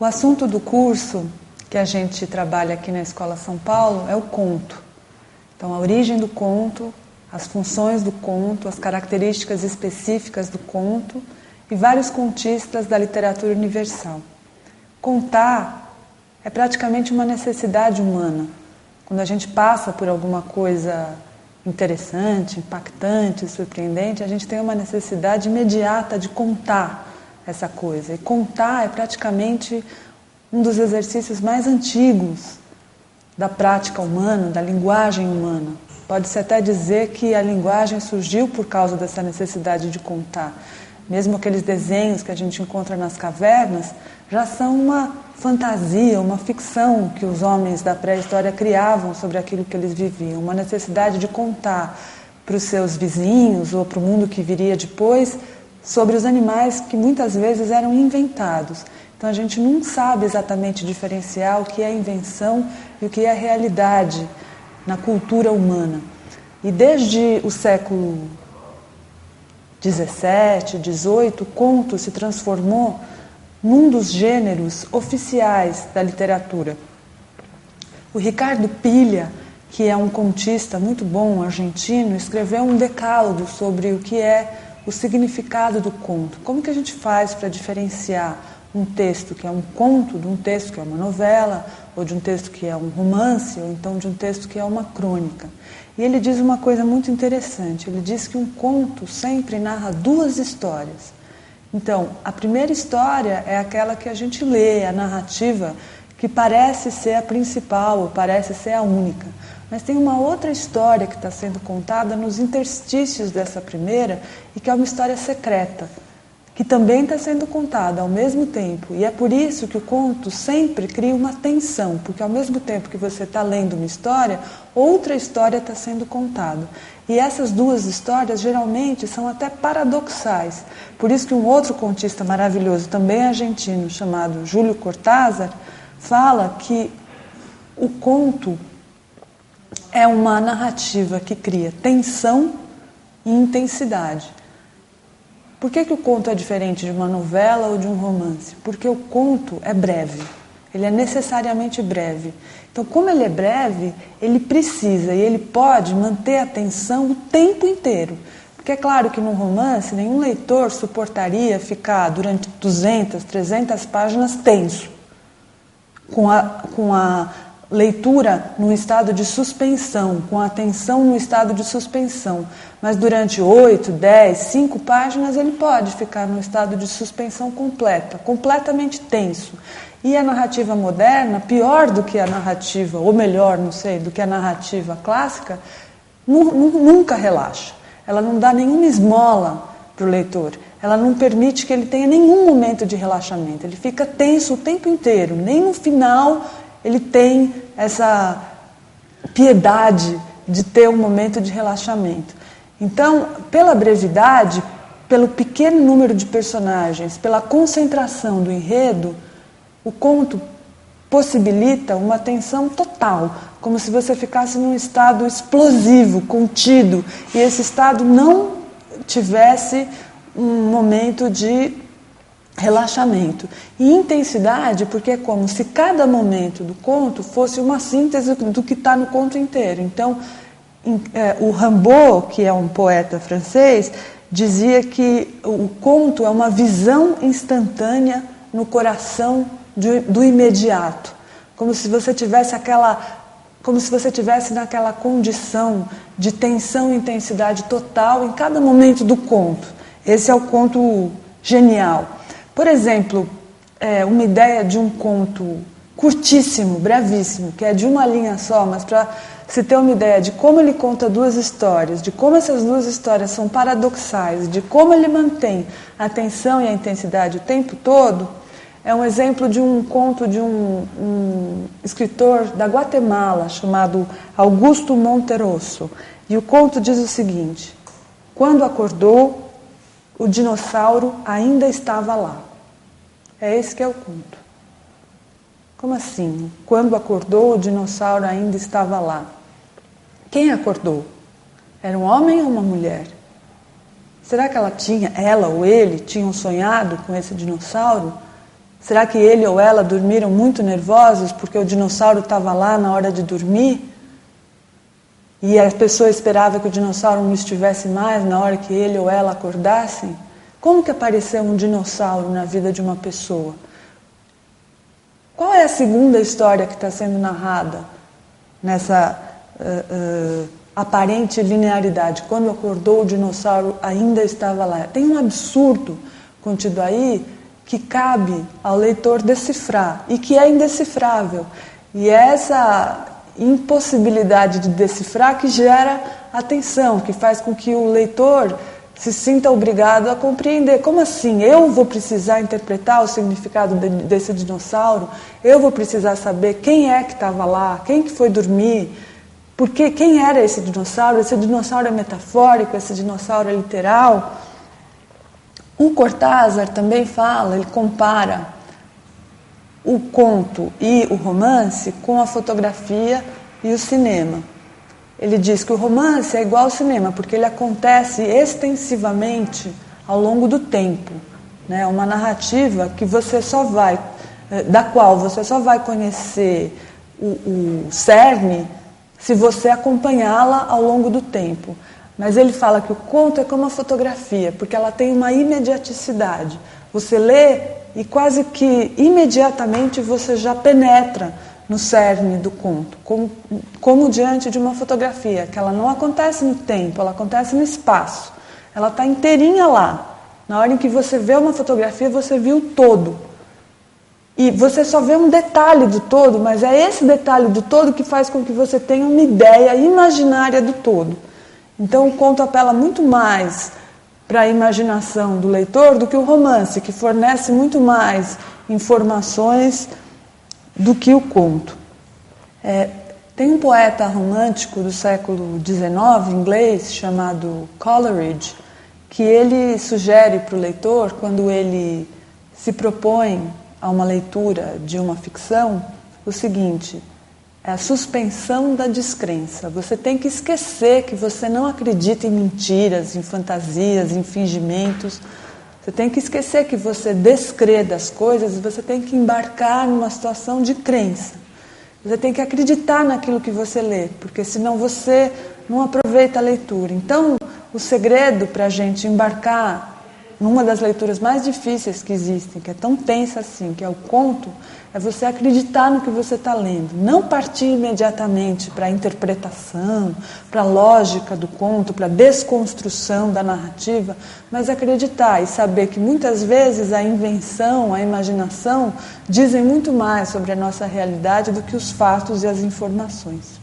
O assunto do curso que a gente trabalha aqui na Escola São Paulo é o conto. Então, a origem do conto, as funções do conto, as características específicas do conto e vários contistas da literatura universal. Contar é praticamente uma necessidade humana. Quando a gente passa por alguma coisa interessante, impactante, surpreendente, a gente tem uma necessidade imediata de contar essa coisa. E contar é praticamente um dos exercícios mais antigos da prática humana, da linguagem humana. Pode-se até dizer que a linguagem surgiu por causa dessa necessidade de contar. Mesmo aqueles desenhos que a gente encontra nas cavernas já são uma fantasia, uma ficção que os homens da pré-história criavam sobre aquilo que eles viviam. Uma necessidade de contar para os seus vizinhos ou para o mundo que viria depois sobre os animais que muitas vezes eram inventados. Então a gente não sabe exatamente diferenciar o que é invenção e o que é realidade na cultura humana. E desde o século XVII, XVIII, o conto se transformou num dos gêneros oficiais da literatura. O Ricardo Pilha, que é um contista muito bom, argentino, escreveu um decálogo sobre o que é o significado do conto. Como que a gente faz para diferenciar um texto que é um conto de um texto que é uma novela, ou de um texto que é um romance, ou então de um texto que é uma crônica. E ele diz uma coisa muito interessante. Ele diz que um conto sempre narra duas histórias. Então, a primeira história é aquela que a gente lê, a narrativa, que parece ser a principal, ou parece ser a única. Mas tem uma outra história que está sendo contada nos interstícios dessa primeira, e que é uma história secreta, que também está sendo contada ao mesmo tempo. E é por isso que o conto sempre cria uma tensão, porque ao mesmo tempo que você está lendo uma história, outra história está sendo contada. E essas duas histórias geralmente são até paradoxais. Por isso que um outro contista maravilhoso, também argentino, chamado Júlio Cortázar, fala que o conto é uma narrativa que cria tensão e intensidade. Por que o conto é diferente de uma novela ou de um romance? Porque o conto é breve, ele é necessariamente breve. Então, como ele é breve, ele precisa e ele pode manter a atenção o tempo inteiro. Porque é claro que num romance, nenhum leitor suportaria ficar durante 200, 300 páginas tenso, com a leitura num estado de suspensão, com a atenção no estado de suspensão. Mas durante 8, 10, 5 páginas ele pode ficar num estado de suspensão completa, completamente tenso. E a narrativa moderna, pior do que a narrativa, ou melhor, não sei, do que a narrativa clássica, nunca relaxa. Ela não dá nenhuma esmola para o leitor. Ela não permite que ele tenha nenhum momento de relaxamento. Ele fica tenso o tempo inteiro. Nem no final ele tem essa piedade de ter um momento de relaxamento. Então, pela brevidade, pelo pequeno número de personagens, pela concentração do enredo, o conto possibilita uma tensão total, como se você ficasse num estado explosivo, contido, e esse estado não tivesse um momento de relaxamento. E intensidade, porque é como se cada momento do conto fosse uma síntese do que está no conto inteiro. Então, o Rimbaud, que é um poeta francês, dizia que o conto é uma visão instantânea no coração do imediato, como se você tivesse naquela condição de tensão e intensidade total em cada momento do conto. Esse é o conto genial. Por exemplo, uma ideia de um conto curtíssimo, brevíssimo, que é de uma linha só, mas para se ter uma ideia de como ele conta duas histórias, de como essas duas histórias são paradoxais, de como ele mantém a tensão e a intensidade o tempo todo, é um exemplo de um conto de um escritor da Guatemala chamado Augusto Monterroso. E o conto diz o seguinte: quando acordou, o dinossauro ainda estava lá. É esse que é o conto. Como assim? Quando acordou, o dinossauro ainda estava lá. Quem acordou? Era um homem ou uma mulher? Será que ela ou ele tinham sonhado com esse dinossauro? Será que ele ou ela dormiram muito nervosos porque o dinossauro estava lá na hora de dormir? E a pessoa esperava que o dinossauro não estivesse mais na hora que ele ou ela acordassem? Como que apareceu um dinossauro na vida de uma pessoa? Qual é a segunda história que está sendo narrada nessa aparente linearidade? Quando acordou, o dinossauro ainda estava lá. Tem um absurdo contido aí que cabe ao leitor decifrar e que é indecifrável. E é essa impossibilidade de decifrar que gera atenção, que faz com que o leitor se sinta obrigado a compreender. Como assim? Eu vou precisar interpretar o significado desse dinossauro? Eu vou precisar saber quem é que estava lá? Quem que foi dormir? Porque quem era esse dinossauro? Esse dinossauro é metafórico? Esse dinossauro é literal? O Cortázar também fala, ele compara o conto e o romance com a fotografia e o cinema. Ele diz que o romance é igual ao cinema, porque ele acontece extensivamente ao longo do tempo. É uma narrativa que você só vai, da qual você só vai conhecer o cerne se você acompanhá-la ao longo do tempo. Mas ele fala que o conto é como a fotografia, porque ela tem uma imediaticidade. Você lê e quase que imediatamente você já penetra no cerne do conto, como diante de uma fotografia, que ela não acontece no tempo, ela acontece no espaço. Ela está inteirinha lá. Na hora em que você vê uma fotografia, você viu o todo. E você só vê um detalhe do todo, mas é esse detalhe do todo que faz com que você tenha uma ideia imaginária do todo. Então o conto apela muito mais para a imaginação do leitor do que o romance, que fornece muito mais informações do que o conto. Tem um poeta romântico do século XIX, inglês, chamado Coleridge, que ele sugere para o leitor, quando ele se propõe a uma leitura de uma ficção, o seguinte: é a suspensão da descrença. Você tem que esquecer que você não acredita em mentiras, em fantasias, em fingimentos. Você tem que esquecer que você descrê das coisas e você tem que embarcar numa situação de crença. Você tem que acreditar naquilo que você lê, porque senão você não aproveita a leitura. Então, o segredo para a gente embarcar numa das leituras mais difíceis que existem, que é tão tensa assim, que é o conto, é você acreditar no que você está lendo. Não partir imediatamente para a interpretação, para a lógica do conto, para a desconstrução da narrativa, mas acreditar e saber que muitas vezes a invenção, a imaginação, dizem muito mais sobre a nossa realidade do que os fatos e as informações.